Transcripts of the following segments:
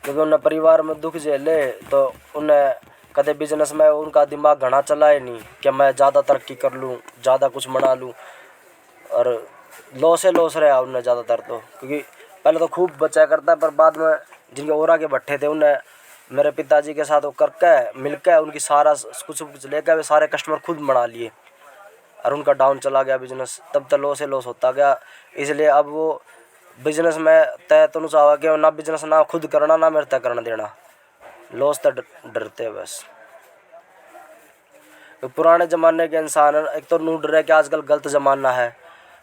क्योंकि उन्हें परिवार में दुख झेले तो उन्हें कदे बिजनेस में उनका दिमाग घना चला ही नहीं कि मैं ज़्यादा तरक्की कर लूँ, ज़्यादा कुछ बना लूँ, और लॉस रहा उन्हें ज़्यादातर। तो क्योंकि पहले तो खूब बचा करता पर बाद में जिनके और आगे बैठे थे उन्हें मेरे पिताजी के साथ वो करके मिलकर उनकी सारा कुछ लेकर वे सारे कस्टमर खुद बना लिए और उनका डाउन चला गया बिजनेस। तब तक लॉस होता गया। इसलिए अब वो बिजनेस में तय तो नहीं चाहा कि ना बिजनेस ना खुद करना ना मेरे तय करना देना, लॉस तो डरते हैं बस। तो पुराने ज़माने के इंसान एक तो नू डर है कि आजकल गलत ज़माना है,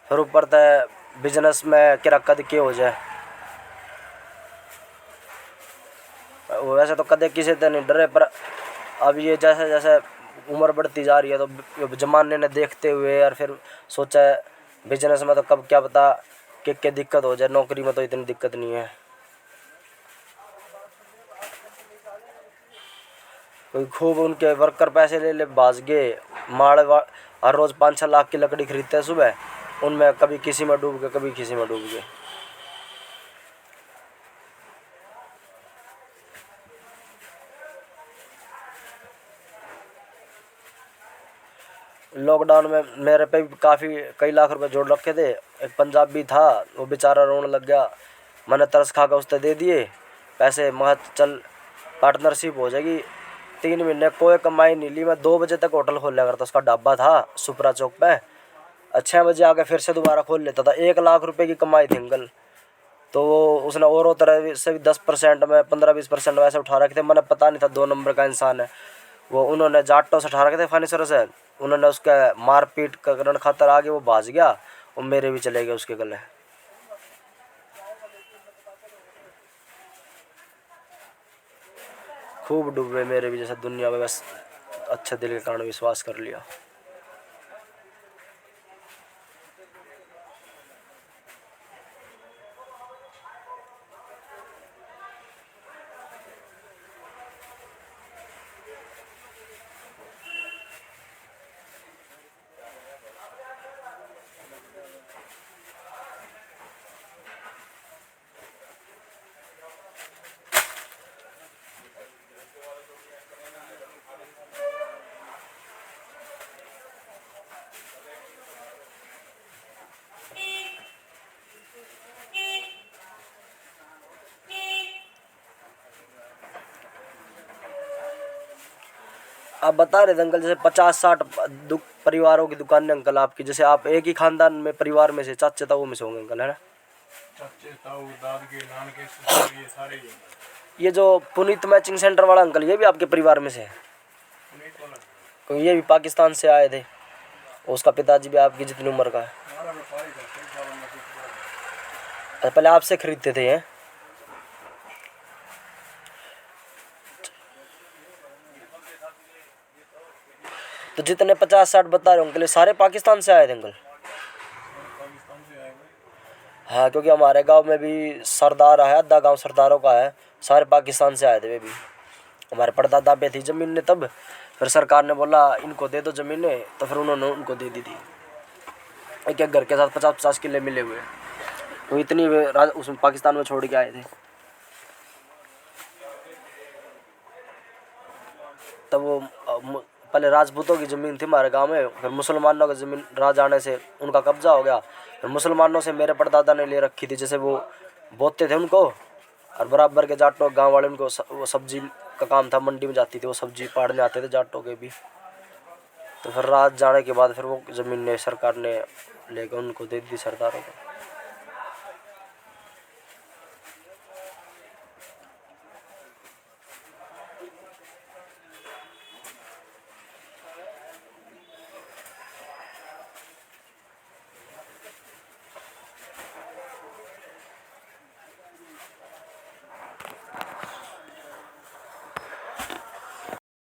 फिर ऊपर तय बिजनेस में किरा कद के हो जाए। वैसे तो कदे किसी से नहीं डरे, पर अब ये जैसे जैसे उम्र बढ़ती जा रही है तो ज़माने ने देखते हुए और फिर सोचा है बिजनेस में तो कब क्या पता कि दिक्कत हो जाए, नौकरी में तो इतनी दिक्कत नहीं है। कोई खूब उनके वर्कर पैसे ले भाज गए, हर रोज़ 5-6 लाख की लकड़ी खरीदते हैं सुबह, उनमें कभी किसी में डूब गए कभी किसी में डूब गए। लॉकडाउन में मेरे पे भी कई लाख रुपए जोड़ रखे थे। एक पंजाबी था, वो बेचारा रोने लग गया, मैंने तरस खा कर उससे दे दिए पैसे। मैं चल पार्टनरशिप हो जाएगी। 3 महीने कोई कमाई नहीं ली। मैं 2 बजे तक होटल खोल लिया करता, उसका ढाबा था सुपरा चौक पे। 6 बजे आके फिर से दोबारा खोल लेता था। 1 लाख रुपए की कमाई थी अंकल। तो वो उसने और तरह से भी 10% में 15-20% वैसे उठा रखे थे। मैंने पता नहीं था 2 नंबर का इंसान है वो। उन्होंने जाटों से उठा रखे थे फाइनेंसर से, उन्होंने उसका मारपीट करने खातर आगे वो भाज गया और मेरे भी चले गए उसके गले। खूब डूबे मेरे भी जैसा दुनिया में, बस अच्छे दिल के कारण विश्वास कर लिया। आप बता रहे थे अंकल जैसे 50-60 परिवारों की दुकान है अंकल आपकी, जैसे आप एक ही खानदान में परिवार में से चाचे ताऊ में से होंगे अंकल, है ना? चाचे ताऊ दादके नानके ये सारे ही। ये जो पुनीत मैचिंग सेंटर वाला अंकल, ये भी आपके परिवार में से है? पुनीत वाला क्योंकि ये भी पाकिस्तान से आए थे, उसका पिताजी भी आपकी जितनी उम्र का है। पहले आपसे खरीदते थे हैं? तो जितने 50-60 बता रहे हो अंकल, सारे पाकिस्तान से आए थे अंकल? हाँ, क्योंकि हमारे गांव में भी सरदार आया, आधा गांव सरदारों का है, सारे पाकिस्तान से आए थे वे भी। हमारे परदादा पे थी ज़मीन तब, फिर सरकार ने बोला इनको दे दो ज़मीनें, तो फिर उन्होंने उनको दे दी थी। एक एक घर के साथ 50-50 किले मिले हुए, तो इतनी उसमें पाकिस्तान में छोड़ के आए थे। तब वो पहले राजपूतों की ज़मीन थी हमारे गांव में, फिर मुसलमानों की ज़मीन राज आने से उनका कब्जा हो गया। फिर मुसलमानों से मेरे परदादा ने ले रखी थी, जैसे वो बोते थे उनको, और बराबर के जाटों गांव वाले उनको वो सब्जी का काम था, मंडी में जाती थी वो सब्जी पाड़ने आते थे जाटों के भी। तो फिर राज जाने के बाद फिर वो ज़मीन ने सरकार ने लेकर उनको दे दी सरदारों को।